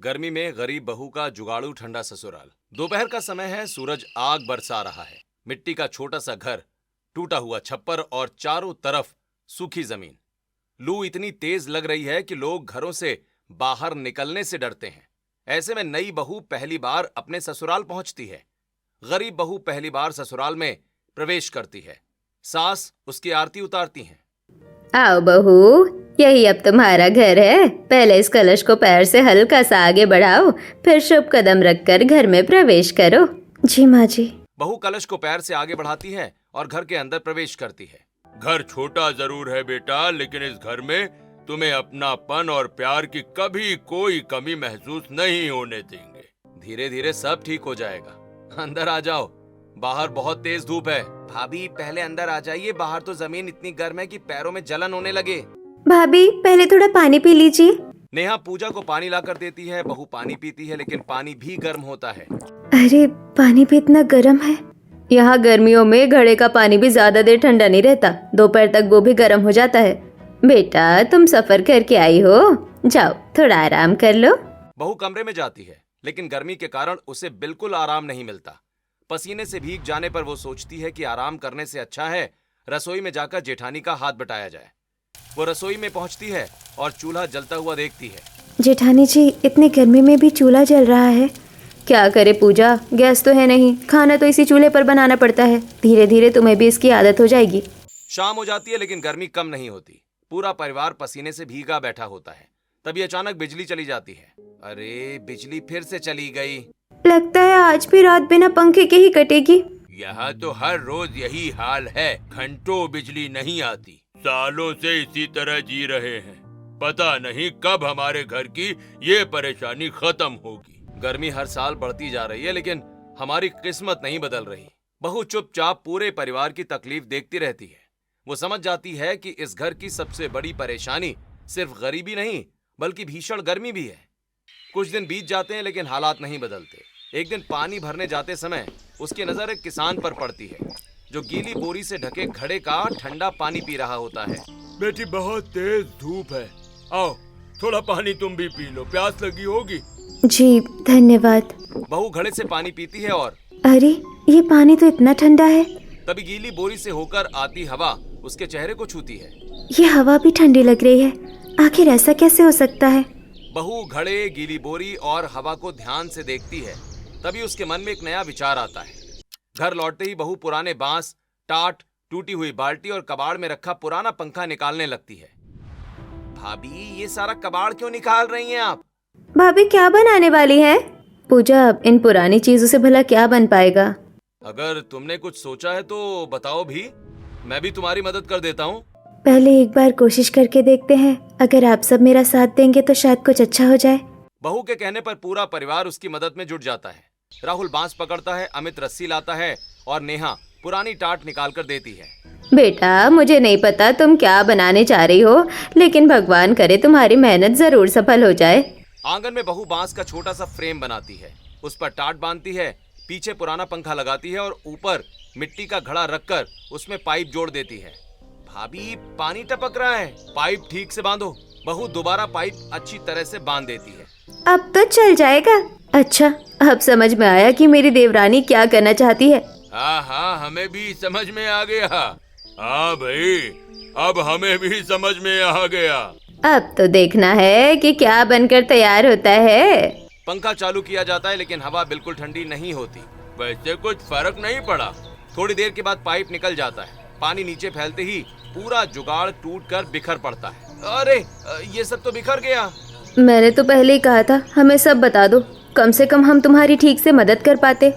गर्मी में गरीब बहू का जुगाड़ू ठंडा ससुराल। दोपहर का समय है, सूरज आग बरसा रहा है। मिट्टी का छोटा सा घर, टूटा हुआ छप्पर और चारों तरफ सूखी जमीन। लू इतनी तेज लग रही है कि लोग घरों से बाहर निकलने से डरते हैं। ऐसे में नई बहू पहली बार अपने ससुराल पहुंचती है। गरीब बहू पहली बार ससुराल में प्रवेश करती है। सास उसकी आरती उतारती हैं। आओ बहू, यही अब तुम्हारा घर है। पहले इस कलश को पैर से हल्का सा आगे बढ़ाओ, फिर शुभ कदम रखकर घर में प्रवेश करो। जी माँ जी। बहू कलश को पैर से आगे बढ़ाती है और घर के अंदर प्रवेश करती है। घर छोटा जरूर है बेटा, लेकिन इस घर में तुम्हें अपनापन और प्यार की कभी कोई कमी महसूस नहीं होने देंगे। धीरे धीरे सब ठीक हो जाएगा। अंदर आ जाओ, बाहर बहुत तेज धूप है। भाभी पहले अंदर आ जाइए, बाहर तो जमीन इतनी गर्म है कि पैरों में जलन होने लगे। भाभी पहले थोड़ा पानी पी लीजिए। नेहा पूजा को पानी लाकर देती है। बहू पानी पीती है, लेकिन पानी भी गर्म होता है। अरे पानी भी इतना गर्म है। यहाँ गर्मियों में घड़े का पानी भी ज्यादा देर ठंडा नहीं रहता, दोपहर तक वो भी गर्म हो जाता है। बेटा तुम सफर करके आई हो, जाओ थोड़ा आराम कर लो। बहू कमरे में जाती है, लेकिन गर्मी के कारण उसे बिल्कुल आराम नहीं मिलता। पसीने से भीग जाने पर वो सोचती है कि आराम करने से अच्छा है रसोई में जाकर जेठानी का हाथ बटाया जाए। वो रसोई में पहुंचती है और चूल्हा जलता हुआ देखती है। जेठानी जी, इतनी गर्मी में भी चूल्हा जल रहा है। क्या करे पूजा, गैस तो है नहीं, खाना तो इसी चूल्हे पर बनाना पड़ता है। धीरे धीरे तुम्हें भी इसकी आदत हो जाएगी। शाम हो जाती है, लेकिन गर्मी कम नहीं होती। पूरा परिवार पसीने से भीगा बैठा होता है। तभी अचानक बिजली चली जाती है। अरे बिजली फिर से चली गई। लगता है आज भी रात बिना पंखे के ही कटेगी। यहाँ तो हर रोज यही हाल है, घंटों बिजली नहीं आती। सालों से इसी तरह जी रहे हैं, पता नहीं कब हमारे घर की ये परेशानी खत्म होगी। गर्मी हर साल बढ़ती जा रही है, लेकिन हमारी किस्मत नहीं बदल रही। बहू चुपचाप पूरे परिवार की तकलीफ देखती रहती है। वो समझ जाती है कि इस घर की सबसे बड़ी परेशानी सिर्फ गरीबी नहीं, बल्कि भीषण गर्मी भी है। कुछ दिन बीत जाते हैं, लेकिन हालात नहीं बदलते। एक दिन पानी भरने जाते समय उसकी नजर एक किसान पर पड़ती है, जो गीली बोरी से ढके घड़े का ठंडा पानी पी रहा होता है। बेटी बहुत तेज धूप है, आओ थोड़ा पानी तुम भी पी लो, प्यास लगी होगी। जी धन्यवाद। बहू घड़े से पानी पीती है और अरे ये पानी तो इतना ठंडा है। तभी गीली बोरी से होकर आती हवा उसके चेहरे को छूती है। ये हवा भी ठंडी लग रही है, आखिर ऐसा कैसे हो सकता है। बहू घड़े, गीली बोरी और हवा को ध्यान से देखती है। तभी उसके मन में एक नया विचार आता है। घर लौटते ही बहू पुराने बांस, टाट, टूटी हुई बाल्टी और कबाड़ में रखा पुराना पंखा निकालने लगती है। भाभी ये सारा कबाड़ क्यों निकाल रही हैं आप? भाभी क्या बनाने वाली है? पूजा, इन पुरानी चीजों से भला क्या बन पाएगा? अगर तुमने कुछ सोचा है तो बताओ भी, मैं भी तुम्हारी मदद कर देता हूँ। पहले एक बार कोशिश करके देखते हैं, अगर आप सब मेरा साथ देंगे तो शायद कुछ अच्छा हो जाए। बहू के कहने पर पूरा परिवार उसकी मदद में जुट जाता है। राहुल बांस पकड़ता है, अमित रस्सी लाता है और नेहा पुरानी टाट निकाल कर देती है। बेटा मुझे नहीं पता तुम क्या बनाने जा रही हो, लेकिन भगवान करे तुम्हारी मेहनत जरूर सफल हो जाए। आंगन में बहू बांस का छोटा सा फ्रेम बनाती है, उस पर टाट बांधती है, पीछे पुराना पंखा लगाती है और ऊपर मिट्टी का घड़ा रखकर उसमें पाइप जोड़ देती है। भाभी पानी टपक रहा है, पाइप ठीक से बांधो। बहू दोबारा पाइप अच्छी तरह से बांध देती है। अब तो चल जाएगा। अच्छा, अब समझ में आया कि मेरी देवरानी क्या करना चाहती है। हाँ हाँ, हमें भी समझ में आ गया। हाँ भाई, अब हमें भी समझ में आ गया। अब तो देखना है कि क्या बनकर तैयार होता है। पंखा चालू किया जाता है, लेकिन हवा बिल्कुल ठंडी नहीं होती। वैसे कुछ फर्क नहीं पड़ा। थोड़ी देर के बाद पाइप निकल जाता है। पानी नीचे फैलते ही पूरा जुगाड़ टूटकर बिखर पड़ता है। अरे ये सब तो बिखर गया। मैंने तो पहले ही कहा था हमें सब बता दो, कम से कम हम तुम्हारी ठीक से मदद कर पाते।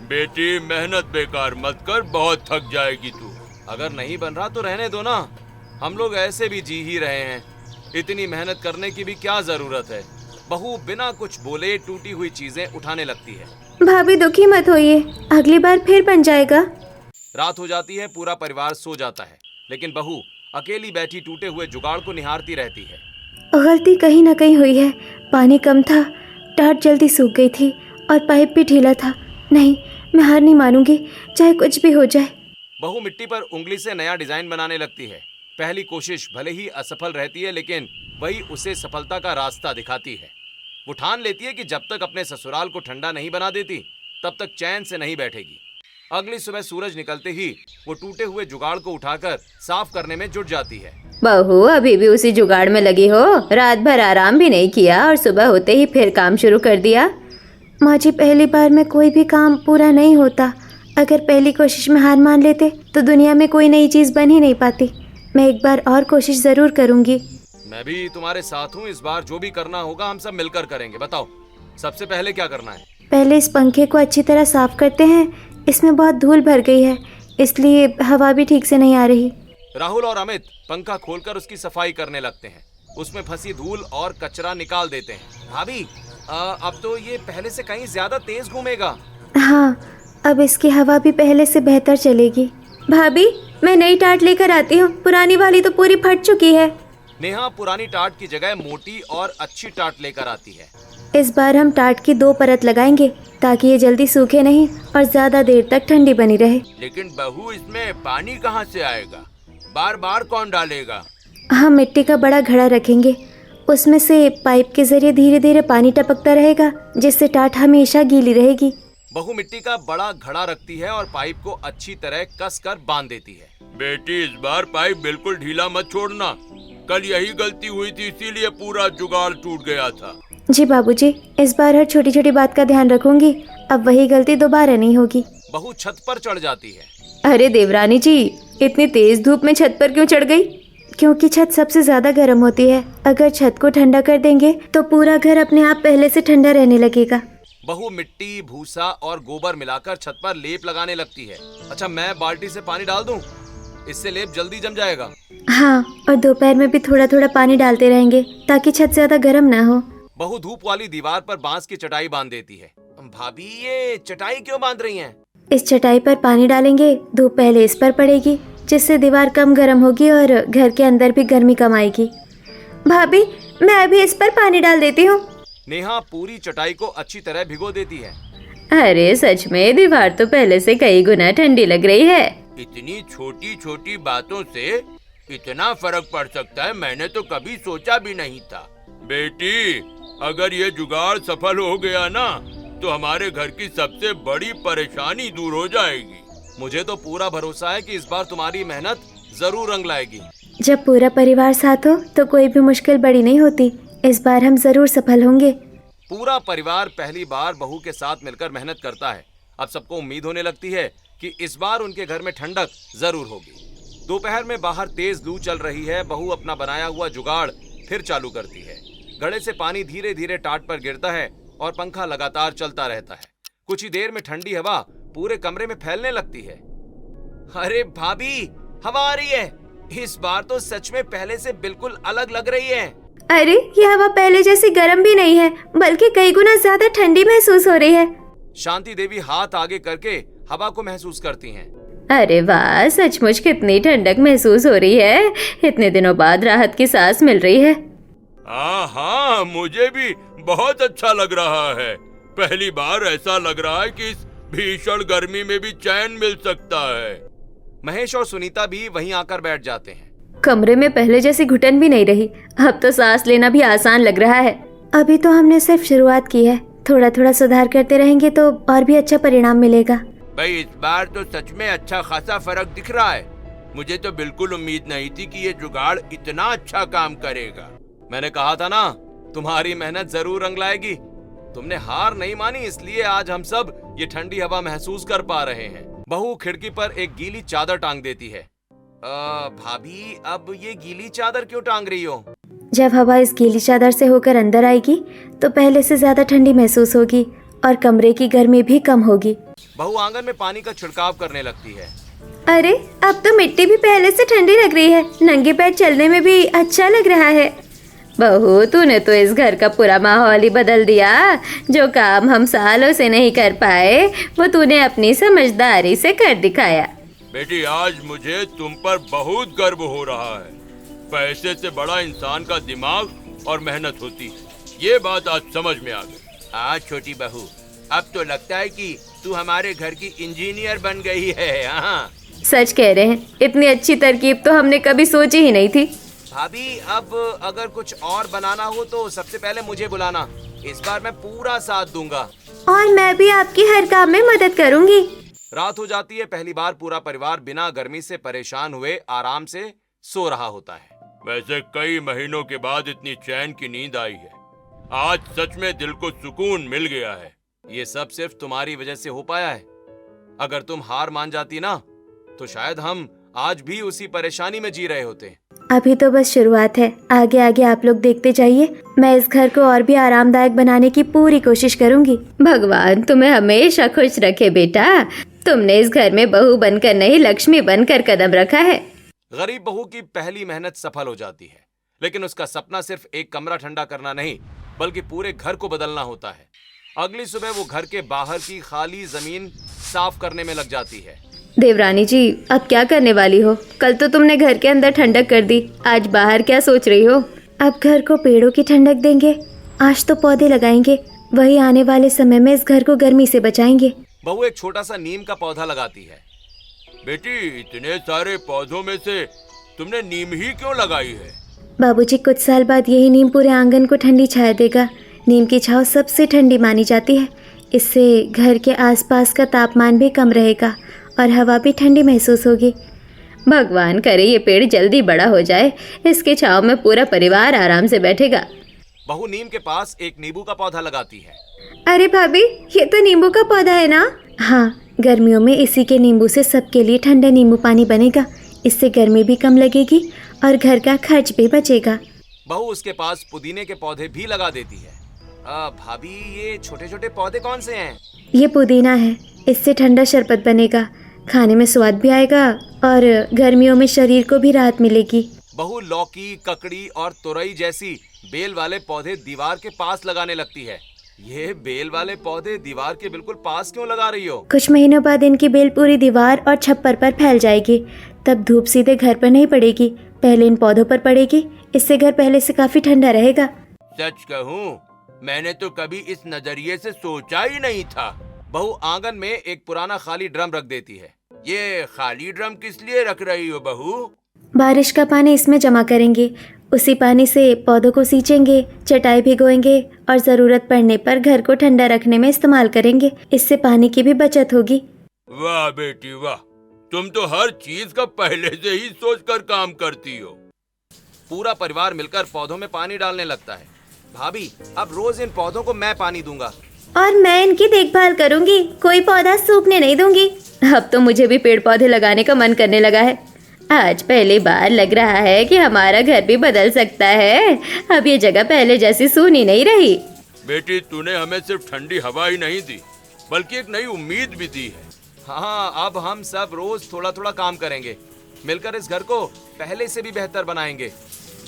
बेटी मेहनत बेकार मत कर, बहुत थक जाएगी तू। अगर नहीं बन रहा तो रहने दो ना, हम लोग ऐसे भी जी ही रहे हैं। इतनी मेहनत करने की भी क्या जरूरत है। बहू बिना कुछ बोले टूटी हुई चीजें उठाने लगती है। भाभी दुखी मत होइए, अगली बार फिर बन जाएगा। रात हो जाती है, पूरा परिवार सो जाता है, लेकिन बहू अकेली बैठी टूटे हुए जुगाड़ को निहारती रहती है। गलती कहीं ना कहीं हुई है, पानी कम था, टाट जल्दी सूख गई थी और पाइप भी ढीला था। नहीं, मैं हार नहीं मानूंगी, चाहे कुछ भी हो जाए। बहू मिट्टी पर उंगली से नया डिजाइन बनाने लगती है। पहली कोशिश भले ही असफल रहती है, लेकिन वही उसे सफलता का रास्ता दिखाती है। वो ठान लेती है कि जब तक अपने ससुराल को ठंडा नहीं बना देती तब तक चैन से नहीं बैठेगी। अगली सुबह सूरज निकलते ही वो टूटे हुए जुगाड़ को उठाकर साफ करने में जुट जाती है। बहू अभी भी उसी जुगाड़ में लगी हो? रात भर आराम भी नहीं किया और सुबह होते ही फिर काम शुरू कर दिया। माँ जी, पहली बार में कोई भी काम पूरा नहीं होता। अगर पहली कोशिश में हार मान लेते तो दुनिया में कोई नई चीज़ बन ही नहीं पाती। मैं एक बार और कोशिश ज़रूर करूँगी। मैं भी तुम्हारे साथ हूँ। इस बार जो भी करना होगा हम सब मिलकर करेंगे। बताओ सबसे पहले क्या करना है? पहले इस पंखे को अच्छी तरह साफ करते हैं। इसमें बहुत धूल भर गई है, इसलिए हवा भी ठीक से नहीं आ रही। राहुल और अमित पंखा खोलकर उसकी सफाई करने लगते हैं। उसमें फंसी धूल और कचरा निकाल देते हैं। भाभी अब तो ये पहले से कहीं ज्यादा तेज घूमेगा। हाँ, अब इसकी हवा भी पहले से बेहतर चलेगी। भाभी, मैं नई टाट लेकर आती हूँ। पुरानी वाली तो पूरी फट चुकी है। नेहा पुरानी टाट की जगह मोटी और अच्छी टाट लेकर आती है। इस बार हम टाट की 2 परत लगाएंगे ताकि ये जल्दी सूखे नहीं और ज्यादा देर तक ठंडी बनी रहे। लेकिन बहू, इसमें पानी कहाँ से आएगा? बार बार कौन डालेगा? हम मिट्टी का बड़ा घड़ा रखेंगे। उसमें से पाइप के जरिए धीरे धीरे पानी टपकता रहेगा, जिससे टाट हमेशा गीली रहेगी। बहू मिट्टी का बड़ा घड़ा रखती है और पाइप को अच्छी तरह कस कर बांध देती है। बेटी, इस बार पाइप बिल्कुल ढीला मत छोड़ना। कल यही गलती हुई थी, इसीलिए पूरा जुगाड़ टूट गया था। जी बाबूजी, इस बार हर छोटी छोटी बात का ध्यान रखूंगी। अब वही गलती दोबारा नहीं होगी। बहू छत पर चढ़ जाती है। अरे देवरानी जी, इतनी तेज धूप में छत पर क्यों चढ़ गई? क्योंकि छत सबसे ज्यादा गर्म होती है। अगर छत को ठंडा कर देंगे तो पूरा घर अपने आप पहले से ठंडा रहने लगेगा। बहू मिट्टी, भूसा और गोबर मिलाकर छत पर लेप लगाने लगती है। अच्छा, मैं बाल्टी से पानी डाल दूं? इससे लेप जल्दी जम जाएगा। हाँ, और दोपहर में भी थोड़ा थोड़ा पानी डालते रहेंगे ताकि छत ज्यादा गर्म ना हो। बहू धूप वाली दीवार पर बांस की चटाई बांध देती है। भाभी, ये चटाई क्यों बांध रही हैं? इस चटाई पर पानी डालेंगे, धूप पहले इस पर पड़ेगी, जिससे दीवार कम गर्म होगी और घर के अंदर भी गर्मी कम आएगी। भाभी, मैं अभी इस पर पानी डाल देती हूँ। नेहा पूरी चटाई को अच्छी तरह भिगो देती है। अरे सच में दीवार तो पहले से कई गुना ठंडी लग रही है। इतनी छोटी छोटी बातों से इतना फर्क पड़ सकता है, मैंने तो कभी सोचा भी नहीं था। बेटी, अगर ये जुगाड़ सफल हो गया ना तो हमारे घर की सबसे बड़ी परेशानी दूर हो जाएगी। मुझे तो पूरा भरोसा है कि इस बार तुम्हारी मेहनत जरूर रंग लाएगी। जब पूरा परिवार साथ हो तो कोई भी मुश्किल बड़ी नहीं होती। इस बार हम जरूर सफल होंगे। पूरा परिवार पहली बार बहू के साथ मिलकर मेहनत करता है। अब सबको उम्मीद होने लगती है कि इस बार उनके घर में ठंडक जरूर होगी। दोपहर में बाहर तेज लू चल रही है। बहू अपना बनाया हुआ जुगाड़ फिर चालू करती है। घड़े से पानी धीरे धीरे टाट पर गिरता है और पंखा लगातार चलता रहता है। कुछ ही देर में ठंडी हवा पूरे कमरे में फैलने लगती है। अरे भाभी, हवा आ रही है। इस बार तो सच में पहले से बिल्कुल अलग लग रही है। अरे, ये हवा पहले जैसी गर्म भी नहीं है, बल्कि कई गुना ज्यादा ठंडी महसूस हो रही है। शांति देवी हाथ आगे करके हवा को महसूस करती हैं। अरे वाह, सचमुच कितनी ठंडक महसूस हो रही है। इतने दिनों बाद राहत की सांस मिल रही है। हाँ, मुझे भी बहुत अच्छा लग रहा है। पहली बार ऐसा लग रहा है कि इस भीषण गर्मी में भी चैन मिल सकता है। महेश और सुनीता भी वहीं आकर बैठ जाते हैं। कमरे में पहले जैसी घुटन भी नहीं रही। अब तो सांस लेना भी आसान लग रहा है। अभी तो हमने सिर्फ शुरुआत की है। थोड़ा थोड़ा सुधार करते रहेंगे तो और भी अच्छा परिणाम मिलेगा। भाई, इस बार तो सच में अच्छा खासा फर्क दिख रहा है। मुझे तो बिल्कुल उम्मीद नहीं थी कि ये जुगाड़ इतना अच्छा काम करेगा। मैंने कहा था ना, तुम्हारी मेहनत जरूर रंग लाएगी। तुमने हार नहीं मानी, इसलिए आज हम सब ये ठंडी हवा महसूस कर पा रहे हैं। बहू खिड़की पर एक गीली चादर टांग देती है। भाभी, अब ये गीली चादर क्यों टांग रही हो? जब हवा इस गीली चादर से होकर अंदर आएगी तो पहले से ज्यादा ठंडी महसूस होगी और कमरे की गर्मी भी कम होगी। बहू आंगन में पानी का छिड़काव करने लगती है। अरे, अब तो मिट्टी भी पहले से ठंडी लग रही है। नंगे पैर चलने में भी अच्छा लग रहा है। बहू, तूने तो इस घर का पूरा माहौल ही बदल दिया। जो काम हम सालों से नहीं कर पाए वो तूने अपनी समझदारी से कर दिखाया। बेटी, आज मुझे तुम पर बहुत गर्व हो रहा है। पैसे से बड़ा इंसान का दिमाग और मेहनत होती है। ये बात आज समझ में आ गई। आज छोटी बहू, अब तो लगता है कि तू हमारे घर की इंजीनियर बन गई है। हाँ, सच कह रहे हैं, इतनी अच्छी तरकीब तो हमने कभी सोची ही नहीं थी। भाभी, अब अगर कुछ और बनाना हो तो सबसे पहले मुझे बुलाना। इस बार मैं पूरा साथ दूंगा। और मैं भी आपकी हर काम में मदद करूंगी। रात हो जाती है। पहली बार पूरा परिवार बिना गर्मी से परेशान हुए आराम से सो रहा होता है। वैसे कई महीनों के बाद इतनी चैन की नींद आई है। आज सच में दिल को सुकून मिल गया है। ये सब सिर्फ तुम्हारी वजह से हो पाया है। अगर तुम हार मान जाती ना, तो शायद हम आज भी उसी परेशानी में जी रहे होते। अभी तो बस शुरुआत है, आगे आगे आप लोग देखते जाइए। मैं इस घर को और भी आरामदायक बनाने की पूरी कोशिश करूंगी। भगवान तुम्हें हमेशा खुश रखे बेटा। तुमने इस घर में बहू बनकर नहीं, लक्ष्मी बनकर कदम रखा है। गरीब बहू की पहली मेहनत सफल हो जाती है, लेकिन उसका सपना सिर्फ एक कमरा ठंडा करना नहीं, बल्कि पूरे घर को बदलना होता है। अगली सुबह वो घर के बाहर की खाली जमीन साफ करने में लग जाती है। देवरानी जी, अब क्या करने वाली हो? कल तो तुमने घर के अंदर ठंडक कर दी, आज बाहर क्या सोच रही हो? अब घर को पेड़ों की ठंडक देंगे, आज तो पौधे लगाएंगे, वही आने वाले समय में इस घर को गर्मी से बचाएंगे। बहू एक छोटा सा नीम का पौधा लगाती है। बेटी, इतने सारे पौधों में से तुमने नीम ही क्यों लगाई है? बाबूजी, कुछ साल बाद यही नीम पूरे आंगन को ठंडी छाया देगा। नीम की छांव सबसे ठंडी मानी जाती है। इससे घर के आसपास का तापमान भी कम रहेगा और हवा भी ठंडी महसूस होगी। भगवान करे ये पेड़ जल्दी बड़ा हो जाए, इसके छांव में पूरा परिवार आराम से बैठेगा। बहू नीम के पास एक नींबू का पौधा लगाती है। अरे भाभी, ये तो नींबू का पौधा है ना? हाँ, गर्मियों में इसी के नींबू से सबके लिए ठंडा नींबू पानी बनेगा। इससे गर्मी भी कम लगेगी और घर का खर्च भी बचेगा। बहू उसके पास पुदीने के पौधे भी लगा देती है। भाभी, ये छोटे छोटे पौधे कौन से हैं? ये पुदीना है, इससे ठंडा शरबत बनेगा, खाने में स्वाद भी आएगा और गर्मियों में शरीर को भी राहत मिलेगी। बहू लौकी, ककड़ी और तुरई जैसी बेल वाले पौधे दीवार के पास लगाने लगती है। ये बेल वाले पौधे दीवार के बिल्कुल पास क्यों लगा रही हो? कुछ महीनों बाद इनकी बेल पूरी दीवार और छप्पर पर फैल जाएगी, तब धूप सीधे घर पर नहीं पड़ेगी, पहले इन पौधों पर पड़ेगी। इससे घर पहले से काफी ठंडा रहेगा। सच कहूँ, मैंने तो कभी इस नजरिए से सोचा ही नहीं था। बहू आंगन में एक पुराना खाली ड्रम रख देती है। ये खाली ड्रम किस लिए रख रही हो बहू? बारिश का पानी इसमें जमा करेंगे, उसी पानी से पौधों को सींचेंगे, चटाई भिगोएंगे और जरूरत पड़ने पर घर को ठंडा रखने में इस्तेमाल करेंगे। इससे पानी की भी बचत होगी। वाह बेटी वाह, तुम तो हर चीज का पहले से ही सोचकर काम करती हो। पूरा परिवार मिलकर पौधों में पानी डालने लगता है। भाभी, अब रोज इन पौधों को मैं पानी दूंगा और मैं इनकी देखभाल करूंगी, कोई पौधा सूखने नहीं दूंगी। अब तो मुझे भी पेड़ पौधे लगाने का मन करने लगा है। आज पहली बार लग रहा है कि हमारा घर भी बदल सकता है। अब ये जगह पहले जैसी सूनी नहीं रही। बेटी, तूने हमें सिर्फ ठंडी हवा ही नहीं दी, बल्कि एक नई उम्मीद भी दी है। हाँ, अब हम सब रोज थोड़ा थोड़ा काम करेंगे, मिलकर इस घर को पहले से भी बेहतर बनाएंगे।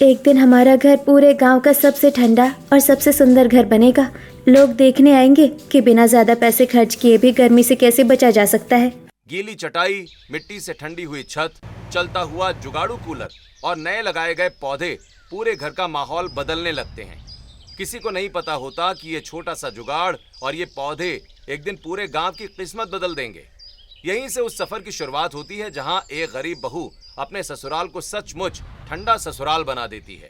एक दिन हमारा घर पूरे गांव का सबसे ठंडा और सबसे सुंदर घर बनेगा। लोग देखने आएंगे कि बिना ज्यादा पैसे खर्च किए भी गर्मी से कैसे बचा जा सकता है। गीली चटाई, मिट्टी से ठंडी हुई छत, चलता हुआ जुगाड़ू कूलर और नए लगाए गए पौधे पूरे घर का माहौल बदलने लगते हैं। किसी को नहीं पता होता कि ये छोटा सा जुगाड़ और ये पौधे एक दिन पूरे गांव की किस्मत बदल देंगे। यहीं से उस सफर की शुरुआत होती है जहां एक गरीब बहू अपने ससुराल को सचमुच ठंडा ससुराल बना देती है।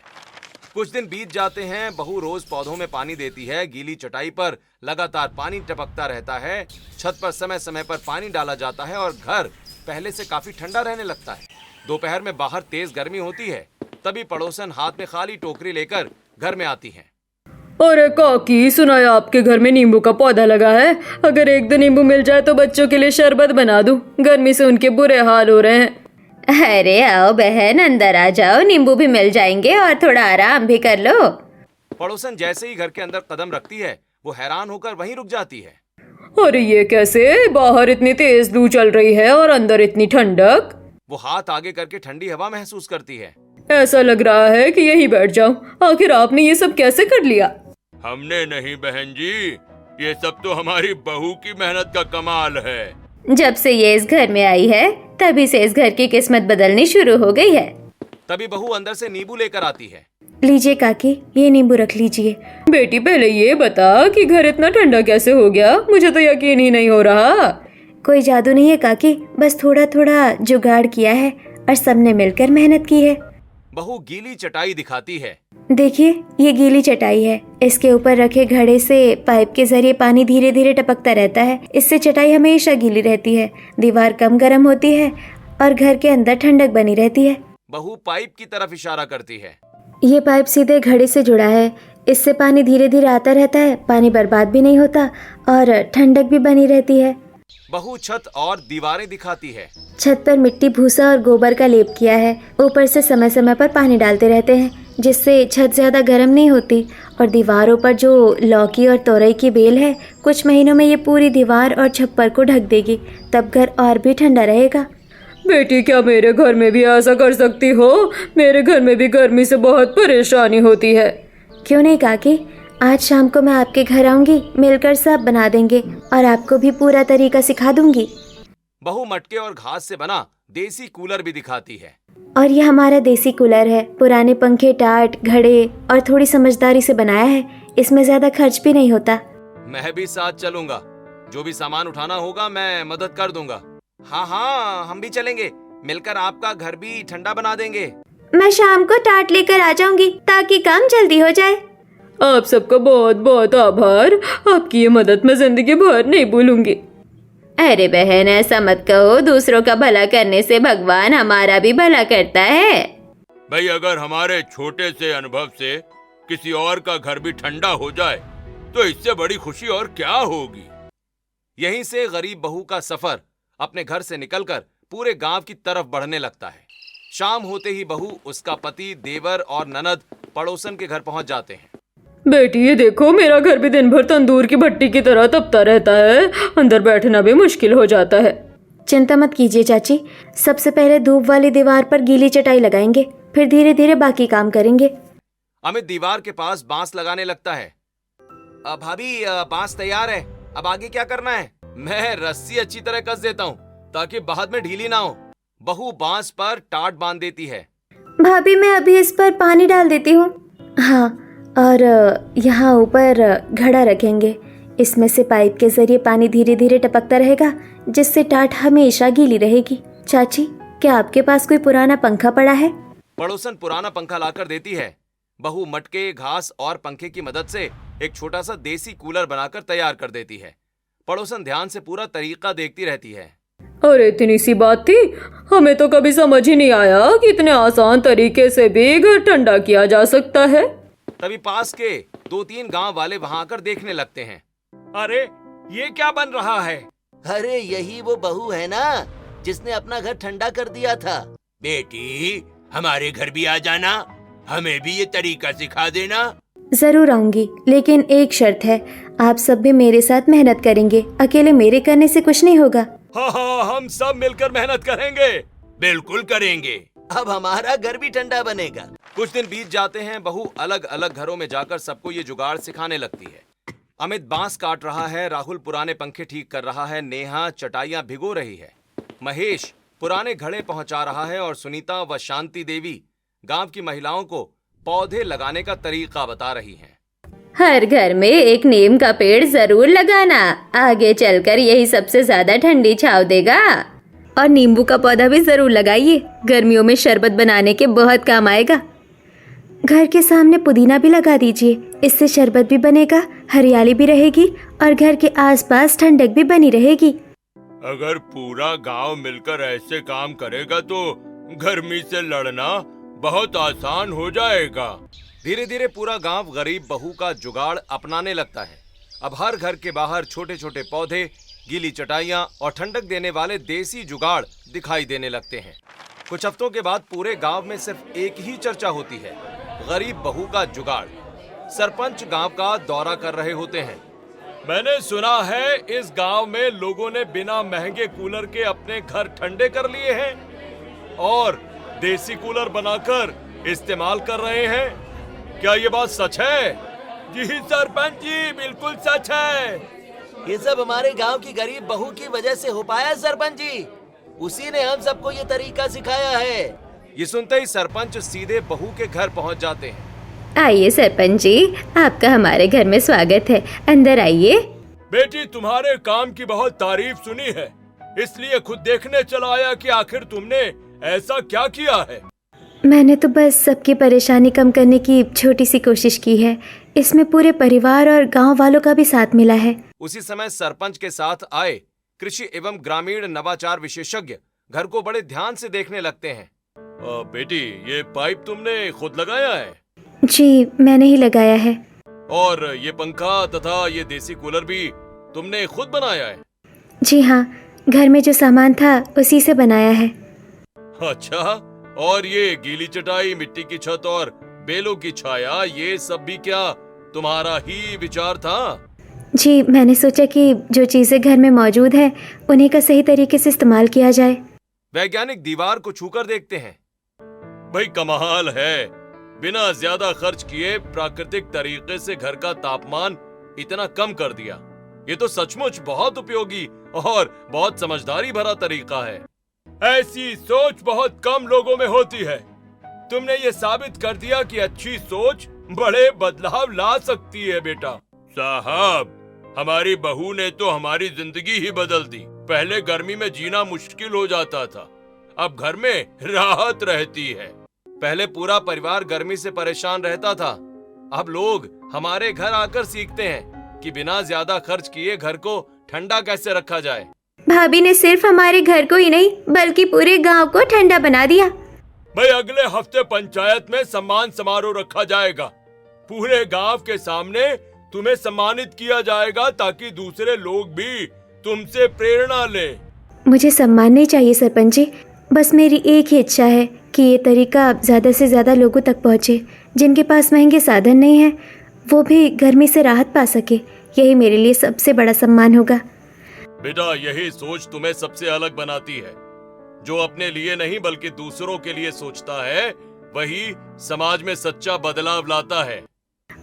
कुछ दिन बीत जाते हैं। बहू रोज पौधों में पानी देती है। गीली चटाई पर लगातार पानी टपकता रहता है। छत पर समय समय पर पानी डाला जाता है और घर पहले से काफी ठंडा रहने लगता है। दोपहर में बाहर तेज गर्मी होती है। तभी पड़ोसन हाथ में खाली टोकरी लेकर घर में आती हैं। अरे काकी, सुना है आपके घर में नींबू का पौधा लगा है। अगर एक दो नींबू मिल जाए तो बच्चों के लिए शरबत बना दूं, गर्मी से उनके बुरे हाल हो रहे हैं। अरे आओ बहन, अंदर आ जाओ, नींबू भी मिल जाएंगे और थोड़ा आराम भी कर लो। पड़ोसन जैसे ही घर के अंदर कदम रखती है, वो हैरान होकर वहीं रुक जाती है। अरे ये कैसे? बाहर इतनी तेज लू चल रही है और अंदर इतनी ठंडक। वो हाथ आगे करके ठंडी हवा महसूस करती है। ऐसा लग रहा है कि यहीं बैठ जाऊं। आखिर आपने ये सब कैसे कर लिया? हमने नहीं बहन जी, ये सब तो हमारी बहू की मेहनत का कमाल है। जब से ये इस घर में आई है, तभी से इस घर की किस्मत बदलनी शुरू हो गई है। तभी बहू अंदर से नींबू लेकर आती है। लीजिए काकी, ये नींबू रख लीजिए। बेटी, पहले ये बता कि घर इतना ठंडा कैसे हो गया? मुझे तो यकीन ही नहीं हो रहा। कोई जादू नहीं है काकी, बस थोड़ा थोड़ा जुगाड़ किया है और सबने मिलकर मेहनत की है। बहू गीली चटाई दिखाती है। देखिए, ये गीली चटाई है। इसके ऊपर रखे घड़े से पाइप के जरिए पानी धीरे धीरे टपकता रहता है। इससे चटाई हमेशा गीली रहती है, दीवार कम गर्म होती है और घर के अंदर ठंडक बनी रहती है। बहू पाइप की तरफ इशारा करती है। ये पाइप सीधे घड़े से जुड़ा है। इससे पानी धीरे धीरे आता रहता है, पानी बर्बाद भी नहीं होता और ठंडक भी बनी रहती है। बहू छत और दीवारें दिखाती है। छत पर मिट्टी, भूसा और गोबर का लेप किया है। ऊपर से समय समय पर पानी डालते रहते हैं, जिससे छत ज्यादा गर्म नहीं होती। और दीवारों पर जो लौकी और तोरई की बेल है, कुछ महीनों में ये पूरी दीवार और छप्पर को ढक देगी। तब घर और भी ठंडा रहेगा। बेटी, क्या मेरे घर में भी ऐसा कर सकती हो? मेरे घर में भी गर्मी से बहुत परेशानी होती है। क्यों नहीं काकी, आज शाम को मैं आपके घर आऊंगी, मिलकर सब बना देंगे और आपको भी पूरा तरीका सिखा दूंगी। बहू मटके और घास से बना देसी कूलर भी दिखाती है। और ये हमारा देसी कूलर है। पुराने पंखे, टाट, घड़े और थोड़ी समझदारी से बनाया है। इसमें ज्यादा खर्च भी नहीं होता। मैं भी साथ चलूंगा। जो भी सामान उठाना होगा मैं मदद कर दूंगा। हाँ हाँ, हम भी चलेंगे। मिलकर आपका घर भी ठंडा बना देंगे। मैं शाम को टाट लेकर आ जाऊंगी ताकि काम जल्दी हो जाए। आप सबका बहुत बहुत आभार। आपकी ये मदद मैं जिंदगी भर नहीं भूलूंगी। अरे बहन, ऐसा मत कहो। दूसरों का भला करने से भगवान हमारा भी भला करता है। भाई, अगर हमारे छोटे से अनुभव से किसी और का घर भी ठंडा हो जाए तो इससे बड़ी खुशी और क्या होगी। यहीं से गरीब बहू का सफर अपने घर से निकलकर पूरे गांव की तरफ बढ़ने लगता है। शाम होते ही बहू, उसका पति, देवर और ननद पड़ोसन के घर पहुंच जाते हैं। बेटी, ये देखो, मेरा घर भी दिन भर तंदूर की भट्टी की तरह तपता रहता है। अंदर बैठना भी मुश्किल हो जाता है। चिंता मत कीजिए चाची। सबसे पहले धूप वाली दीवार पर गीली चटाई लगाएंगे, फिर धीरे धीरे बाकी काम करेंगे। अमित दीवार के पास बांस लगाने लगता है। भाभी, बांस तैयार है। अब आगे क्या करना है? मैं रस्सी अच्छी तरह कस देता हूँ ताकि बाद में ढीली ना हो। बहू बांस पर टाट बांध देती है। भाभी, मैं अभी इस पर पानी डाल देती हूँ। हाँ, और यहाँ ऊपर घड़ा रखेंगे। इसमें से पाइप के जरिए पानी धीरे धीरे टपकता रहेगा, जिससे टाट हमेशा गीली रहेगी। चाची, क्या आपके पास कोई पुराना पंखा पड़ा है? पड़ोसन पुराना पंखा लाकर देती है। बहू मटके, घास और पंखे की मदद से एक छोटा सा देसी कूलर बनाकर तैयार कर देती है। पड़ोसन ध्यान से पूरा तरीका देखती रहती है। अरे, इतनी सी बात थी। हमें तो कभी समझ ही नहीं आया कि इतने आसान तरीके से भी घर ठंडा किया जा सकता है। तभी पास के 2-3 गांव वाले वहां आकर देखने लगते हैं। अरे, ये क्या बन रहा है? अरे, यही वो बहू है ना जिसने अपना घर ठंडा कर दिया था। बेटी, हमारे घर भी आ जाना, हमें भी ये तरीका सिखा देना। जरूर आऊंगी, लेकिन एक शर्त है। आप सब भी मेरे साथ मेहनत करेंगे। अकेले मेरे करने से कुछ नहीं होगा। हाँ हाँ, हम सब मिलकर मेहनत करेंगे। बिल्कुल करेंगे। अब हमारा घर भी ठंडा बनेगा। कुछ दिन बीत जाते हैं। बहू अलग अलग घरों में जाकर सबको ये जुगाड़ सिखाने लगती है। अमित बांस काट रहा है, राहुल पुराने पंखे ठीक कर रहा है, नेहा चटाइयां भिगो रही है, महेश पुराने घड़े पहुंचा रहा है और सुनीता व शांति देवी गांव की महिलाओं को पौधे लगाने का तरीका बता रही हैं। हर घर में एक नीम का पेड़ जरूर लगाना। आगे चलकर यही सबसे ज्यादा ठंडी छांव देगा। और नींबू का पौधा भी जरूर लगाइए, गर्मियों में शरबत बनाने के बहुत काम आएगा। घर के सामने पुदीना भी लगा दीजिए, इससे शरबत भी बनेगा, हरियाली भी रहेगी और घर के आसपास ठंडक भी बनी रहेगी। अगर पूरा गांव मिलकर ऐसे काम करेगा तो गर्मी से लड़ना बहुत आसान हो जाएगा। धीरे धीरे पूरा गांव गरीब बहू का जुगाड़ अपनाने लगता है। अब हर घर के बाहर छोटे छोटे पौधे, गीली चटाइयां और ठंडक देने वाले देसी जुगाड़ दिखाई देने लगते हैं। कुछ हफ्तों के बाद पूरे गांव में सिर्फ एक ही चर्चा होती है, गरीब बहू का जुगाड़। सरपंच गांव का दौरा कर रहे होते हैं। मैंने सुना है इस गांव में लोगों ने बिना महंगे कूलर के अपने घर ठंडे कर लिए हैं और देसी कूलर बनाकर इस्तेमाल कर रहे हैं। क्या ये बात सच है? जी सरपंच जी, बिल्कुल सच है। ये सब हमारे गांव की गरीब बहू की वजह से हो पाया सरपंच जी। उसी ने हम सबको ये तरीका सिखाया है। ये सुनते ही सरपंच सीधे बहू के घर पहुंच जाते हैं। आइए सरपंच जी, आपका हमारे घर में स्वागत है। अंदर आइए। बेटी, तुम्हारे काम की बहुत तारीफ सुनी है, इसलिए खुद देखने चला आया कि आखिर तुमने ऐसा क्या किया है। मैंने तो बस सबकी परेशानी कम करने की छोटी सी कोशिश की है। इसमें पूरे परिवार और गांव वालों का भी साथ मिला है। उसी समय सरपंच के साथ आए कृषि एवं ग्रामीण नवाचार विशेषज्ञ घर को बड़े ध्यान से देखने लगते हैं। बेटी, ये पाइप तुमने खुद लगाया है? जी, मैंने ही लगाया है। और ये पंखा तथा ये देसी कूलर भी तुमने खुद बनाया है? जी हाँ, घर में जो सामान था उसी से बनाया है। अच्छा, और ये गीली चटाई, मिट्टी की छत और बेलों की छाया, ये सब भी क्या तुम्हारा ही विचार था? जी, मैंने सोचा कि जो चीज़ें घर में मौजूद हैं उन्हीं का सही तरीके से इस्तेमाल किया जाए। वैज्ञानिक दीवार को छूकर देखते हैं। भाई कमाल है, बिना ज्यादा खर्च किए प्राकृतिक तरीके से घर का तापमान इतना कम कर दिया। ये तो सचमुच बहुत उपयोगी और बहुत समझदारी भरा तरीका है। ऐसी सोच बहुत कम लोगों में होती है। तुमने ये साबित कर दिया कि अच्छी सोच बड़े बदलाव ला सकती है बेटा। साहब, हमारी बहू ने तो हमारी जिंदगी ही बदल दी। पहले गर्मी में जीना मुश्किल हो जाता था, अब घर में राहत रहती है। पहले पूरा परिवार गर्मी से परेशान रहता था, अब लोग हमारे घर आकर सीखते हैं कि बिना ज्यादा खर्च किए घर को ठंडा कैसे रखा जाए। भाभी ने सिर्फ हमारे घर को ही नहीं बल्कि पूरे गांव को ठंडा बना दिया। भाई अगले हफ्ते पंचायत में सम्मान समारोह रखा जाएगा। पूरे गांव के सामने तुम्हें सम्मानित किया जाएगा ताकि दूसरे लोग भी तुमसे प्रेरणा लें। मुझे सम्मान नहीं चाहिए सरपंच जी, बस मेरी एक ही इच्छा है कि ये तरीका ज़्यादा से ज़्यादा लोगों तक पहुँचे। जिनके पास महंगे साधन नहीं है वो भी गर्मी से राहत पा सके, यही मेरे लिए सबसे बड़ा सम्मान होगा। बेटा, यही सोच तुम्हें सबसे अलग बनाती है। जो अपने लिए नहीं बल्कि दूसरों के लिए सोचता है वही समाज में सच्चा बदलाव लाता है।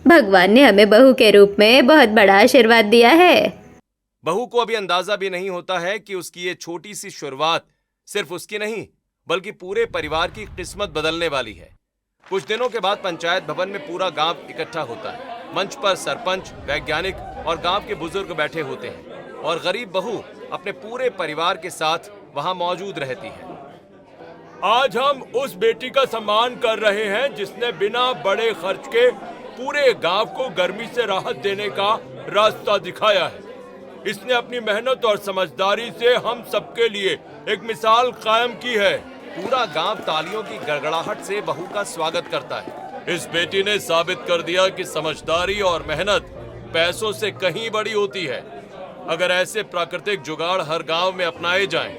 भगवान ने हमें बहू के रूप में बहुत बड़ा आशीर्वाद दिया है। बहू को अभी अंदाजा भी नहीं होता है कि उसकी ये छोटी सी शुरुआत सिर्फ उसकी नहीं बल्कि पूरे परिवार की किस्मत बदलने वाली है। कुछ दिनों के बाद पंचायत भवन में पूरा गांव इकट्ठा होता है। मंच पर सरपंच, वैज्ञानिक और गांव के बुजुर्ग बैठे होते हैं और गरीब बहू अपने पूरे परिवार के साथ वहां मौजूद रहती है। आज हम उस बेटी का सम्मान कर रहे हैं जिसने बिना बड़े खर्च के पूरे गांव को गर्मी से राहत देने का रास्ता दिखाया है। इसने अपनी मेहनत और समझदारी से हम सबके लिए एक मिसाल कायम की है। पूरा गांव तालियों की गड़गड़ाहट से बहू का स्वागत करता है। इस बेटी ने साबित कर दिया कि समझदारी और मेहनत पैसों से कहीं बड़ी होती है। अगर ऐसे प्राकृतिक जुगाड़ हर गांव में अपनाए जाएं,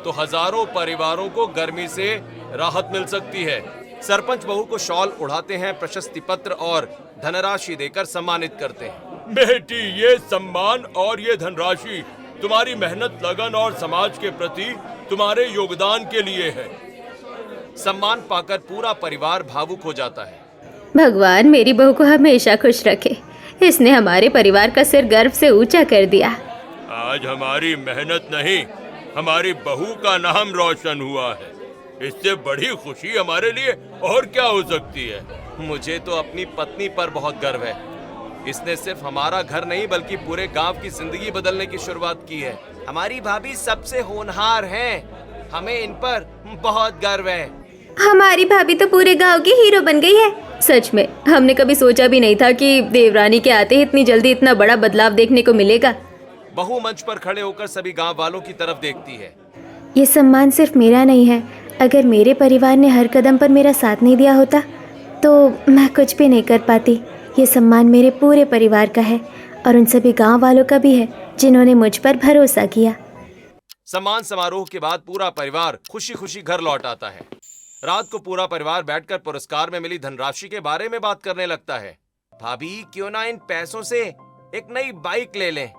तो हजारों परिवारों को गर्मी से राहत मिल सकती है। सरपंच बहू को शॉल उड़ाते हैं, प्रशस्ति पत्र और धनराशि देकर सम्मानित करते हैं। बेटी, ये सम्मान और ये धनराशि तुम्हारी मेहनत, लगन और समाज के प्रति तुम्हारे योगदान के लिए है। सम्मान पाकर पूरा परिवार भावुक हो जाता है। भगवान मेरी बहू को हमेशा खुश रखे। इसने हमारे परिवार का सिर गर्व से ऊंचा कर दिया। आज हमारी मेहनत नहीं, हमारी बहू का नाम रोशन हुआ है। इससे बड़ी खुशी हमारे लिए और क्या हो सकती है। मुझे तो अपनी पत्नी पर बहुत गर्व है। इसने सिर्फ हमारा घर नहीं बल्कि पूरे गांव की जिंदगी बदलने की शुरुआत की है। हमारी भाभी सबसे होनहार हैं। हमें इन पर बहुत गर्व है। हमारी भाभी तो पूरे गांव की हीरो बन गई है। सच में हमने कभी सोचा भी नहीं था कि देवरानी के आते ही इतनी जल्दी इतना बड़ा बदलाव देखने को मिलेगा। बहू मंच पर खड़े होकर सभी गांव वालों की तरफ देखती है। ये सम्मान सिर्फ मेरा नहीं है। अगर मेरे परिवार ने हर कदम पर मेरा साथ नहीं दिया होता तो मैं कुछ भी नहीं कर पाती। ये सम्मान मेरे पूरे परिवार का है और उन सभी गांव वालों का भी है जिन्होंने मुझ पर भरोसा किया। सम्मान समारोह के बाद पूरा परिवार खुशी खुशी घर लौट आता है। रात को पूरा परिवार बैठकर पुरस्कार में मिली धनराशि के बारे में बात करने लगता है। भाभी, क्यों ना इन पैसों से एक नई बाइक ले लें?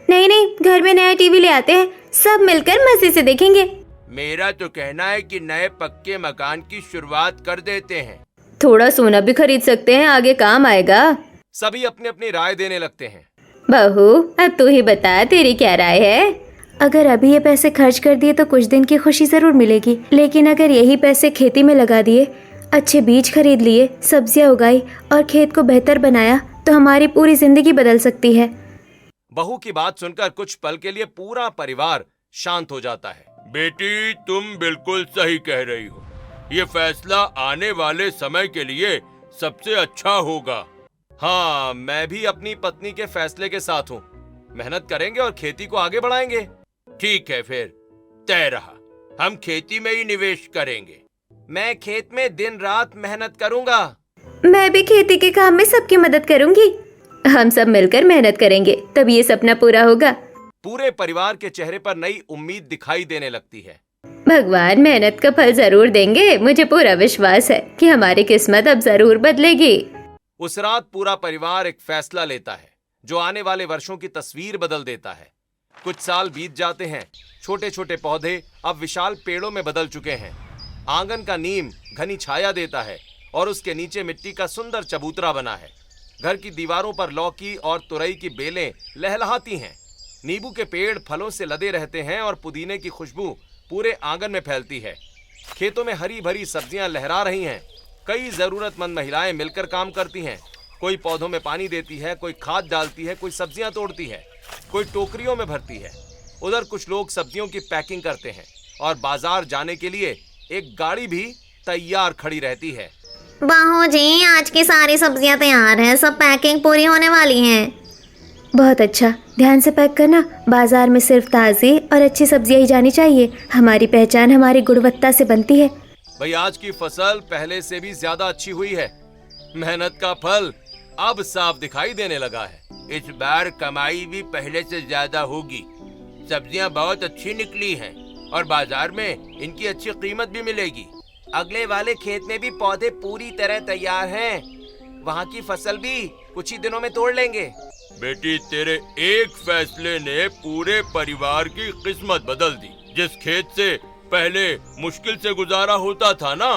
नहीं, घर में नया टीवी ले आते हैं, सब मिलकर मजे से देखेंगे। मेरा तो कहना है कि नए पक्के मकान की शुरुआत कर देते हैं। थोड़ा सोना भी खरीद सकते हैं, आगे काम आएगा। सभी अपनी अपनी राय देने लगते हैं। बहू, अब तू ही बता, तेरी क्या राय है? अगर अभी ये पैसे खर्च कर दिए तो कुछ दिन की खुशी जरूर मिलेगी, लेकिन अगर यही पैसे खेती में लगा दिए, अच्छे बीज खरीद लिए, सब्जियां उगाई और खेत को बेहतर बनाया तो हमारी पूरी जिंदगी बदल सकती है। बहू की बात सुनकर कुछ पल के लिए पूरा परिवार शांत हो जाता है। बेटी, तुम बिल्कुल सही कह रही हो। ये फैसला आने वाले समय के लिए सबसे अच्छा होगा। हाँ, मैं भी अपनी पत्नी के फैसले के साथ हूँ। मेहनत करेंगे और खेती को आगे बढ़ाएंगे। ठीक है, फिर तय रहा, हम खेती में ही निवेश करेंगे। मैं खेत में दिन रात मेहनत करूंगा। मैं भी खेती के काम में सबकी मदद करूंगी। हम सब मिलकर मेहनत करेंगे, तब ये सपना पूरा होगा। पूरे परिवार के चेहरे पर नई उम्मीद दिखाई देने लगती है। भगवान मेहनत का फल जरूर देंगे। मुझे पूरा विश्वास है कि हमारी किस्मत अब जरूर बदलेगी। उस रात पूरा परिवार एक फैसला लेता है जो आने वाले वर्षों की तस्वीर बदल देता है। कुछ साल बीत जाते हैं। छोटे छोटे पौधे अब विशाल पेड़ों में बदल चुके हैं। आंगन का नीम घनी छाया देता है और उसके नीचे मिट्टी का सुंदर चबूतरा बना है। घर की दीवारों पर लौकी और तुरई की बेलें लहलहाती हैं। नींबू के पेड़ फलों से लदे रहते हैं और पुदीने की खुशबू पूरे आंगन में फैलती है। खेतों में हरी भरी सब्जियां लहरा रही हैं। कई जरूरतमंद महिलाएं मिलकर काम करती हैं। कोई पौधों में पानी देती है, कोई खाद डालती है, कोई सब्जियां तोड़ती है, कोई टोकरियों में भरती है। उधर कुछ लोग सब्जियों की पैकिंग करते हैं और बाजार जाने के लिए एक गाड़ी भी तैयार खड़ी रहती है। बहू जी, आज की सारी सब्जियां तैयार हैं, सब पैकिंग पूरी होने वाली हैं। बहुत अच्छा, ध्यान से पैक करना। बाजार में सिर्फ ताज़ी और अच्छी सब्जियां ही जानी चाहिए। हमारी पहचान हमारी गुणवत्ता से बनती है। भाई, आज की फसल पहले से भी ज्यादा अच्छी हुई है। मेहनत का फल अब साफ दिखाई देने लगा है। इस बार कमाई भी पहले से ज्यादा होगी। सब्जियां बहुत अच्छी निकली हैं और बाजार में इनकी अच्छी कीमत भी मिलेगी। अगले वाले खेत में भी पौधे पूरी तरह तैयार हैं। वहाँ की फसल भी कुछ ही दिनों में तोड़ लेंगे। बेटी, तेरे एक फैसले ने पूरे परिवार की किस्मत बदल दी। जिस खेत से पहले मुश्किल से गुजारा होता था ना,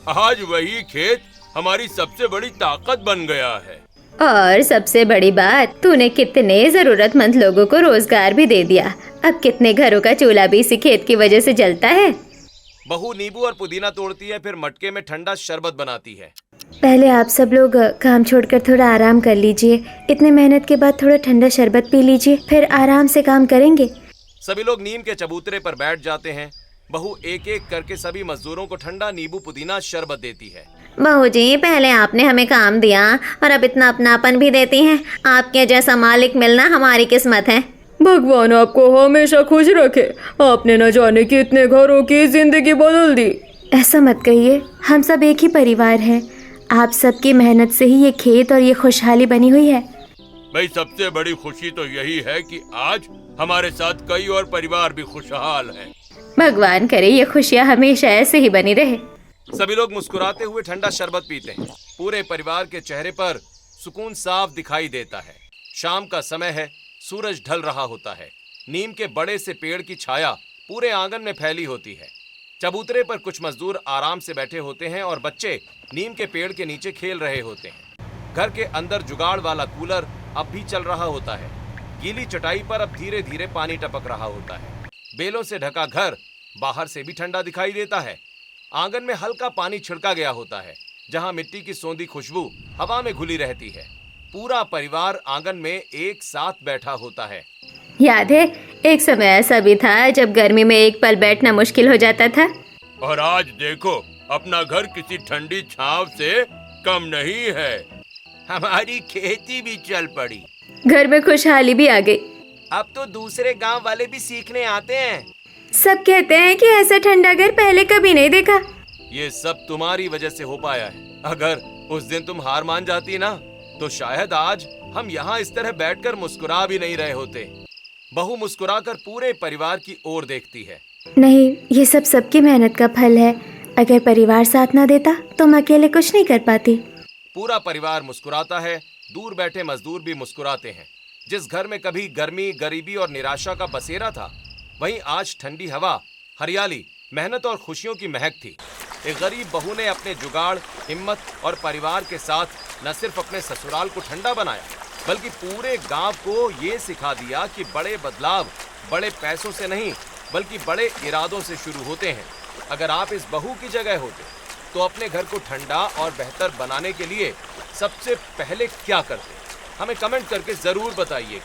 आज वही खेत हमारी सबसे बड़ी ताकत बन गया है। और सबसे बड़ी बात, तूने कितने जरूरतमंद लोगों को रोजगार भी दे दिया। अब कितने घरों का चूल्हा भी इसी खेत की वजह से जलता है। बहू नींबू और पुदीना तोड़ती है, फिर मटके में ठंडा शरबत बनाती है। पहले आप सब लोग काम छोड़कर थोड़ा आराम कर लीजिए। इतने मेहनत के बाद थोड़ा ठंडा शरबत पी लीजिए, फिर आराम से काम करेंगे। सभी लोग नीम के चबूतरे पर बैठ जाते हैं। बहू एक एक करके सभी मजदूरों को ठंडा नींबू पुदीना शरबत देती है। बहू जी, पहले आपने हमें काम दिया और अब इतना अपनापन भी देती हैं। आपके जैसा मालिक मिलना हमारी किस्मत है। भगवान आपको हमेशा खुश रखे। आपने न जाने कितने घरों की जिंदगी बदल दी। ऐसा मत कहिए, हम सब एक ही परिवार हैं। आप सबकी मेहनत से ही ये खेत और ये खुशहाली बनी हुई है। भाई, सबसे बड़ी खुशी तो यही है कि आज हमारे साथ कई और परिवार भी खुशहाल हैं। भगवान करे ये खुशियाँ हमेशा ऐसे ही बनी रहे। सभी लोग मुस्कुराते हुए ठंडा शरबत पीते हैं। पूरे परिवार के चेहरे पर सुकून साफ दिखाई देता है। शाम का समय है, सूरज ढल रहा होता है। नीम के बड़े से पेड़ की छाया पूरे आंगन में फैली होती है। चबूतरे पर कुछ मजदूर आराम से बैठे होते हैं और बच्चे नीम के पेड़ के नीचे खेल रहे होते हैं। घर के अंदर जुगाड़ वाला कूलर अब भी चल रहा होता है। गीली चटाई पर अब धीरे धीरे पानी टपक रहा होता है। बेलों से ढका घर बाहर से भी ठंडा दिखाई देता है। आंगन में हल्का पानी छिड़का गया होता है, जहां मिट्टी की सौंधी खुशबू हवा में घुली रहती है। पूरा परिवार आंगन में एक साथ बैठा होता है। याद है, एक समय ऐसा भी था जब गर्मी में एक पल बैठना मुश्किल हो जाता था। और आज देखो, अपना घर किसी ठंडी छांव से कम नहीं है। हमारी खेती भी चल पड़ी। घर में खुशहाली भी आ गई। अब तो दूसरे गांव वाले भी सीखने आते हैं। सब कहते हैं कि ऐसा ठंडा घर पहले कभी नहीं देखा। ये सब तुम्हारी वजह से हो पाया है। अगर उस दिन तुम हार मान जाती ना, तो शायद आज हम यहाँ इस तरह बैठकर मुस्कुरा भी नहीं रहे होते। बहू मुस्कुराकर पूरे परिवार की ओर देखती है। नहीं, ये सब सबकी मेहनत का फल है। अगर परिवार साथ ना देता तो मैं अकेले कुछ नहीं कर पाती। पूरा परिवार मुस्कुराता है। दूर बैठे मजदूर भी मुस्कुराते हैं। जिस घर में कभी गर्मी, गरीबी और निराशा का बसेरा था, वहीं आज ठंडी हवा, हरियाली, मेहनत और खुशियों की महक थी। एक गरीब बहू ने अपने जुगाड़, हिम्मत और परिवार के साथ न सिर्फ अपने ससुराल को ठंडा बनाया, बल्कि पूरे गांव को ये सिखा दिया कि बड़े बदलाव बड़े पैसों से नहीं, बल्कि बड़े इरादों से शुरू होते हैं। अगर आप इस बहू की जगह होते तो अपने घर को ठंडा और बेहतर बनाने के लिए सबसे पहले क्या करते? हमें कमेंट करके जरूर बताइए।